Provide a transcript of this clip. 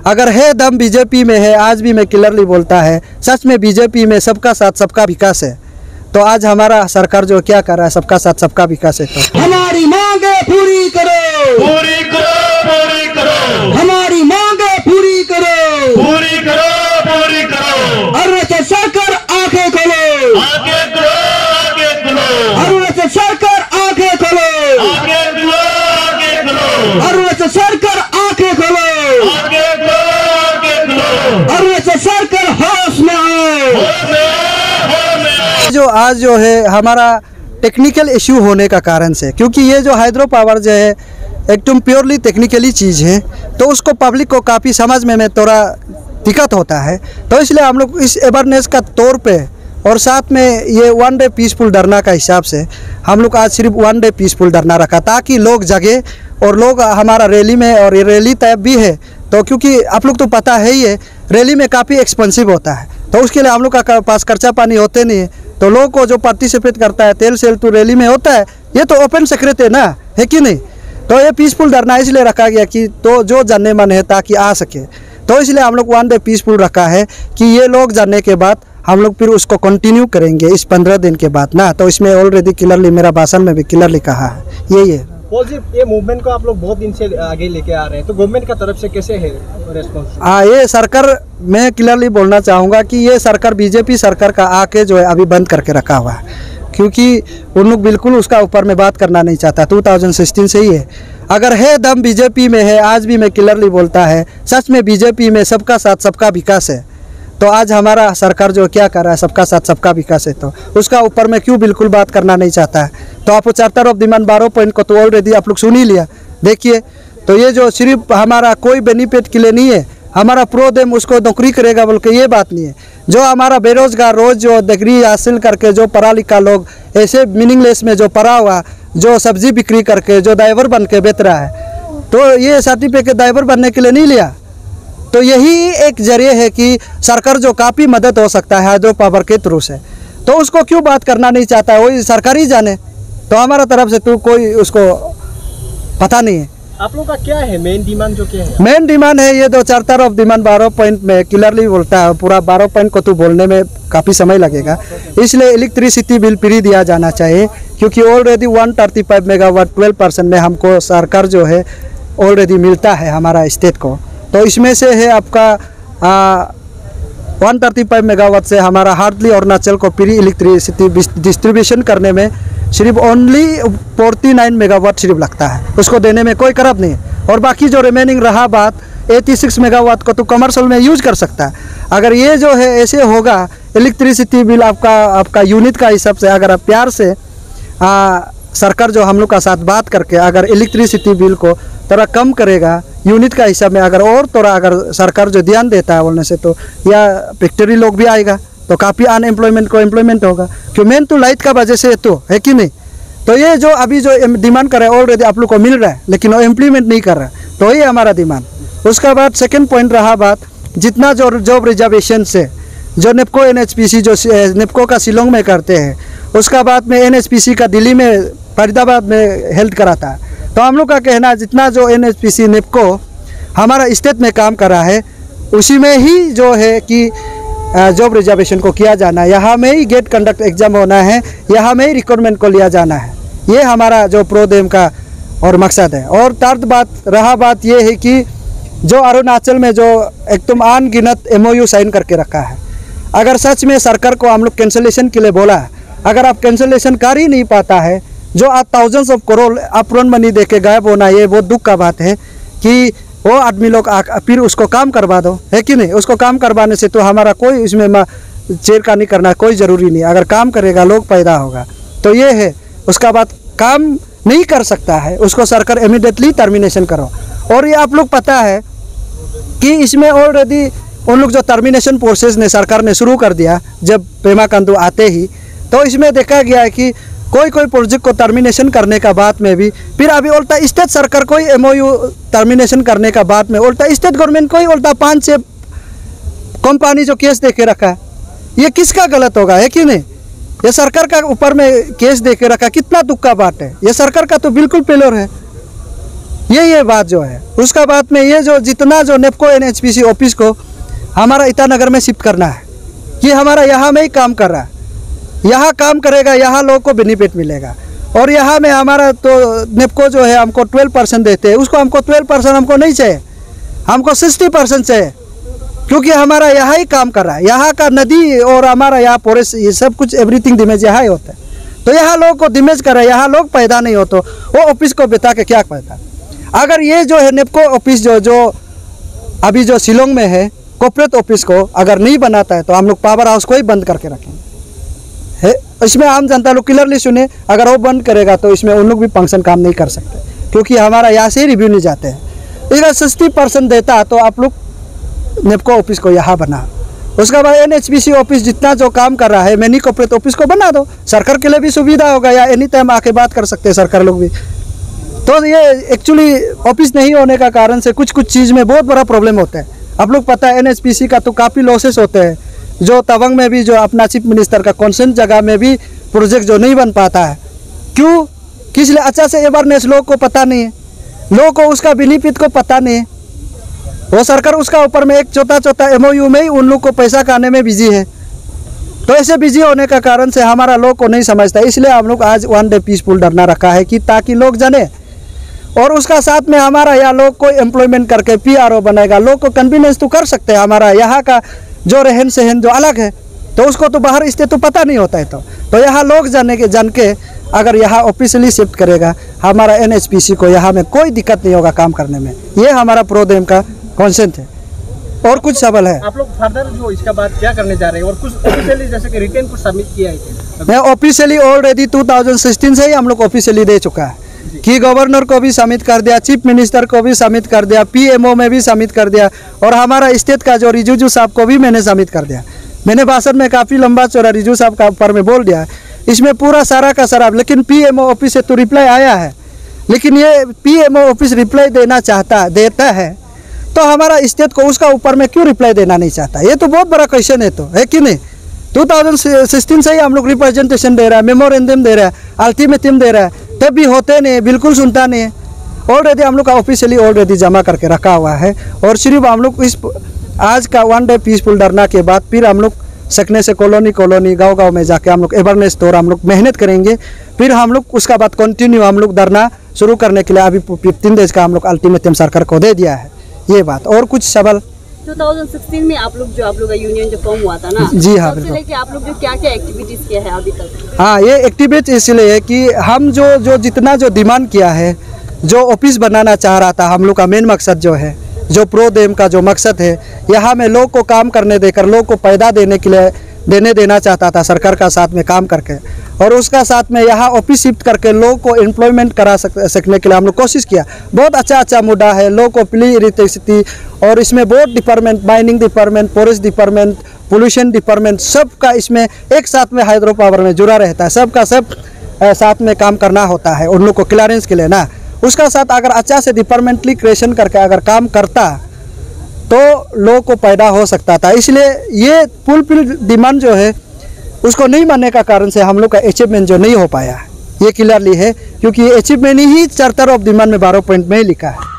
अगर है दम बीजेपी में है, आज भी मैं क्लियरली बोलता है, सच में बीजेपी में सबका साथ सबका विकास है, तो आज हमारा सरकार जो क्या कर रहा है सबका साथ सबका विकास है। तो हमारी मांगे पूरी करो, पूरी करो, पूरी करो, हमारी मांगे पूरी करो, पूरी करो, पूरी करो। अरुणाचल सरकार आंखें खोलो, आगे करो, आगे करो, अरुणाचल सरकार आंखें खोलो, आगे करो, आगे करो, अरुणाचल सरकार आंखें खोलो, आगे करो, आगे करो। अरुणाचल सरकार होश में आओ। जो आज जो है हमारा टेक्निकल इशू होने का कारण से, क्योंकि ये जो हाइड्रो पावर जो है एकदम प्योरली टेक्निकली चीज़ है, तो उसको पब्लिक को काफ़ी समझ में थोड़ा दिक्कत होता है। तो इसलिए हम लोग इस अवेयरनेस का तौर पे और साथ में ये 1 डे पीसफुल धरना का हिसाब से हम लोग आज सिर्फ 1 डे पीसफुल धरना रखा, ताकि लोग जगे और लोग हमारा रैली में, और ये रैली तय भी है तो क्योंकि आप लोग तो पता है ही है रैली में काफ़ी एक्सपेंसिव होता है, तो उसके लिए हम लोग का पास खर्चा पानी होते नहीं है, तो लोगों को जो पार्टिसिपेट करता है तेल सेल तो रैली में होता है, ये तो ओपन सेक्रेट है ना, है कि नहीं। तो ये पीसफुल धरना इसलिए रखा गया कि तो जो जानने मन है ताकि आ सके, तो इसलिए हम लोग 1 डे पीसफुल रखा है कि ये लोग जानने के बाद हम लोग फिर उसको कंटिन्यू करेंगे इस 15 दिन के बाद ना। तो इसमें ऑलरेडी क्लियरली मेरा भाषण में भी क्लियरली कहा है यही है। ये मूवमेंट को आप लोग बहुत दिन से आगे लेके आ रहे हैं, तो गवर्नमेंट का तरफ से कैसे है रेस्पॉन्स? ये सरकार, मैं क्लियरली बोलना चाहूँगा कि ये सरकार बीजेपी सरकार का आके जो है अभी बंद करके रखा हुआ है, क्योंकि उन लोग बिल्कुल उसका ऊपर में बात करना नहीं चाहता। 2016 से ही है। अगर है दम बीजेपी में है, आज भी मैं क्लियरली बोलता है, सच में बीजेपी में सबका साथ सबका विकास है, तो आज हमारा सरकार जो क्या कर रहा है सबका साथ सबका विकास है, तो उसका ऊपर में क्यों बिल्कुल बात करना नहीं चाहता है। तो आप चार्टर ऑफ डिमांड 12 पॉइंट को तो ऑलरेडी आप लोग सुन ही लिया, देखिए। तो ये जो सिर्फ हमारा कोई बेनिफिट के लिए नहीं है, हमारा प्रो देम उसको नौकरी करेगा बोल के ये बात नहीं है। जो हमारा बेरोजगार रोज जो डिग्री हासिल करके जो पढ़ा लिखा लोग ऐसे मीनिंगलेस में जो पढ़ा हुआ जो सब्जी बिक्री करके जो ड्राइवर बन के बेच रहा है, तो ये सर्टिफिकेट ड्राइवर बनने के लिए नहीं लिया। तो यही एक जरिए है कि सरकार जो काफ़ी मदद हो सकता है हाइड्रो पावर के थ्रू से, तो उसको क्यों बात करना नहीं चाहता है, वही सरकार ही जाने। तो हमारा तरफ से तो कोई उसको पता नहीं है। आप लोग का क्या है मेन डिमांड, जो क्या है? मेन डिमांड है ये 2 चार्टर ऑफ डिमांड 12 पॉइंट में क्लियरली बोलता है, पूरा 12 पॉइंट को तो बोलने में काफ़ी समय लगेगा। इसलिए इलेक्ट्रिसिटी बिल फ्री दिया जाना चाहिए, क्योंकि ऑलरेडी 135 मेगावाट 12% में हमको सरकार जो है ऑलरेडी मिलता है हमारा स्टेट को। तो इसमें से है आपका 135 मेगावाट से हमारा हार्डली अरुणाचल को फ्री इलेक्ट्रिसिटी डिस्ट्रीब्यूशन करने में सिर्फ ओनली 49 मेगावाट सिर्फ लगता है, उसको देने में कोई खराब नहीं है। और बाकी जो रिमेनिंग रहा बात 86 मेगावाट को तो कमर्शियल में यूज कर सकता है। अगर ये जो है ऐसे होगा इलेक्ट्रिसिटी बिल आपका यूनिट का हिसाब से, अगर आप प्यार से सरकार जो हम लोग का साथ बात करके अगर इलेक्ट्रिसिटी बिल को थोड़ा कम करेगा यूनिट का हिसाब में, अगर और थोड़ा अगर सरकार जो ध्यान देता है बोलने से, तो या फैक्ट्री लोग भी आएगा तो काफ़ी अनएम्प्लॉयमेंट को एम्प्लॉयमेंट होगा, क्यों मेन तो लाइट का वजह से तो है कि नहीं। तो ये जो अभी जो डिमांड कर रहा है ऑलरेडी आप लोग को मिल रहा है, लेकिन वो इम्प्लीमेंट नहीं कर रहा है, तो ये हमारा डिमांड। उसका बाद सेकेंड पॉइंट रहा बात, जितना जो जॉब रिजर्वेशन से जो नेपको NHPC जो नेपको का शिलोंग में करते हैं, उसका बाद में NHPC का दिल्ली में फरीदाबाद में हेल्थ कराता है। तो हम लोग का कहना है जितना जो NHPC नेपको हमारा स्टेट में काम कर रहा है, उसी में ही जो है कि जॉब रिजर्वेशन को किया जाना है, यहाँ में ही गेट कंडक्ट एग्जाम होना है, यहाँ में ही रिक्रूटमेंट को लिया जाना है। ये हमारा जो प्रोदेम का और मकसद है। और थर्ड बात रहा बात ये है कि जो अरुणाचल में जो एकदम अनगिनत MOU साइन करके रखा है, अगर सच में सरकार को हम लोग कैंसलेशन के लिए बोला है, अगर आप कैंसलेशन कर ही नहीं पाता है, जो आज thousands of crore upfront money दे के गायब होना, ये बहुत दुख का बात है कि वो आदमी लोग फिर उसको काम करवा दो, है कि नहीं। उसको काम करवाने से तो हमारा कोई इसमें छेड़खानी करना कोई ज़रूरी नहीं, अगर काम करेगा लोग पैदा होगा, तो ये है। उसका बाद काम नहीं कर सकता है उसको सरकार इमीडिएटली टर्मिनेशन करो। और ये आप लोग पता है कि इसमें ऑलरेडी उन लोग जो टर्मिनेशन प्रोसेस ने सरकार ने शुरू कर दिया जब पेमा खांडू आते ही, तो इसमें देखा गया है कि कोई प्रोजेक्ट को टर्मिनेशन करने का बाद में भी फिर अभी उल्टा स्टेट सरकार कोई MOU टर्मिनेशन करने का बाद में उल्टा स्टेट गवर्नमेंट को ही उल्टा 5-6 कंपनी जो केस दे के रखा है, ये किसका गलत होगा, है कि नहीं। ये सरकार का ऊपर में केस दे के रखा, कितना दुख का बात है। ये सरकार का तो बिल्कुल फेलियर है। ये बात जो है। उसका बाद में ये जो जितना जो नेपको NHPC ऑफिस को हमारा ईटानगर में शिफ्ट करना है, कि हमारा यहाँ में ही काम कर रहा है, यहाँ काम करेगा, यहाँ लोगों को बेनिफिट मिलेगा। और यहाँ में हमारा तो नेपको जो है हमको 12% देते हैं, उसको हमको 12% हमको नहीं चाहिए, हमको 60% चाहिए, क्योंकि हमारा यहाँ ही काम कर रहा है। यहाँ का नदी और हमारा यहाँ फॉरेस्ट ये सब कुछ एवरीथिंग डिमेज यहाँ ही होता है। तो यहाँ लोगों को डिमेज कर रहा है, यहाँ लोग पैदा नहीं होते, वो ऑफिस को बिता के क्या पैदा। अगर ये जो है नेपको ऑफिस जो अभी जो शिलोंग में है कॉर्पोरेट ऑफिस को अगर नहीं बनाता है तो हम लोग पावर हाउस को ही बंद करके रखेंगे। है इसमें आम जनता लोग क्लियरली सुने, अगर वो बंद करेगा तो इसमें उन लोग भी फंक्शन काम नहीं कर सकते, क्योंकि हमारा यहाँ से ही रिव्यू नहीं जाते हैं। अगर 60% देता तो आप लोग नेपको ऑफिस को यहाँ बना, उसके बाद NHPC ऑफिस जितना जो काम कर रहा है मिनी कॉर्पोरेट ऑफिस को बना दो, सरकार के लिए भी सुविधा होगा, या एनी टाइम आके बात कर सकते हैं सरकार लोग भी। तो ये एक्चुअली ऑफिस नहीं होने का कारण से कुछ चीज़ में बहुत बड़ा प्रॉब्लम होता है। आप लोग पता है NHPC का तो काफ़ी लॉसेस होते हैं, जो तवांग में भी जो अपना चीफ मिनिस्टर का कॉन्सेंट जगह में भी प्रोजेक्ट जो नहीं बन पाता है, क्यों, किस लिए, अच्छा से अवेयरनेस लोगों को पता नहीं है, लोगों को उसका बेनिफिट को पता नहीं है। वो सरकार उसका ऊपर में एक छोटा MOU में ही उन लोग को पैसा खाने में बिजी है। तो ऐसे बिजी होने का कारण से हमारा लोग को नहीं समझता, इसलिए हम लोग आज 1 डे पीसफुल धरना रखा है कि ताकि लोग जाने, और उसका साथ में हमारा यहाँ लोग को एम्प्लॉयमेंट करके PRO बनेगा, लोग को कन्वीनियंस तो कर सकते हैं। हमारा यहाँ का जो रहन सहन जो अलग है, तो उसको तो बाहर स्टेट तो पता नहीं होता है। तो यहाँ लोग जान के अगर यहाँ ऑफिशियली शिफ्ट करेगा, हमारा NHPC को यहाँ में कोई दिक्कत नहीं होगा काम करने में। ये हमारा प्रोडेम का कॉन्सेंट है। और कुछ सवाल है? आप लोग फर्दर जो इसका बाद क्या करने जा रहे हैं, और कुछ ऑफिशियली जैसे कि रिटर्न कुछ सबमिट किया है? मैं ऑफिशियली ऑलरेडी 2016 से ही हम लोग ऑफिशियली दे चुका है कि गवर्नर को भी सबमिट कर दिया, चीफ मिनिस्टर को भी सबमिट कर दिया, PMO में भी सबमिट कर दिया, और हमारा स्टेट का जो रिजिजू साहब को भी मैंने सबमिट कर दिया। मैंने भाषण में काफ़ी लंबा चौड़ा रिजिजू साहब का ऊपर में बोल दिया, इसमें पूरा सारा का सारा। लेकिन PMO ऑफिस से तो रिप्लाई आया है, लेकिन ये PMO ऑफिस रिप्लाई देता है तो हमारा स्टेट को उसका ऊपर में क्यों रिप्लाई देना नहीं चाहता? ये तो बहुत बड़ा क्वेश्चन है, तो है कि नहीं? 2016 से ही हम लोग रिप्रेजेंटेशन दे रहा है, मेमोरेंडम दे रहा है, अल्टीमेटम दे रहा है, तब भी होते नहीं, बिल्कुल सुनता नहीं है। ऑलरेडी हम लोग का ऑफिशियली ऑलरेडी जमा करके रखा हुआ है, और सिर्फ हम लोग इस आज का 1 डे पीसफुल धरना के बाद फिर हम लोग सकने से कॉलोनी गांव में जाके हम लोग अवेयरनेस तौर हम लोग मेहनत करेंगे। फिर हम लोग उसका बाद कंटिन्यू हम लोग धरना शुरू करने के लिए अभी 15 डेज का हम लोग अल्टीमेटम सरकार को दे दिया है। ये बात। और कुछ सवाल? 2016 में आप लोग का यूनियन जो फॉर्म हुआ था ना, जी हाँ, तब से लेके आप लोग जो क्या एक्टिविटीज किया है अभी तक? हाँ, ये एक्टिविटी इसलिए है कि हम जो जितना जो डिमांड किया है, जो ऑफिस बनाना चाह रहा था, हम लोग का मेन मकसद जो है, जो प्रोडेम का जो मकसद है, यहाँ में लोग को काम करने देकर लोग को पैदा देने के लिए देना चाहता था सरकार का साथ में काम करके, और उसका साथ में यहाँ ऑफिस शिफ्ट करके लोग को एम्प्लॉयमेंट करा सकने के लिए हम लोग कोशिश किया। बहुत अच्छा मुद्दा है, लोग को फ्री इलेक्ट्रिसिटी, और इसमें बहुत department, mining department, forest department, pollution department, सबका इसमें एक साथ में हाइड्रो पावर में जुड़ा रहता है, सबका सब साथ में काम करना होता है उन लोग को क्लियरेंस के लिए ना। उसका साथ अगर अच्छा से डिपार्टमेंटली क्रिएशन करके अगर काम करता तो लोगों को पैदा हो सकता था। इसलिए ये फुलफिल डिमांड जो है उसको नहीं मानने का कारण से हम लोग का अचीवमेंट जो नहीं हो पाया, ये क्लियरली है, क्योंकि ये achievement he charter of demand में 12 पॉइंट में ही लिखा है।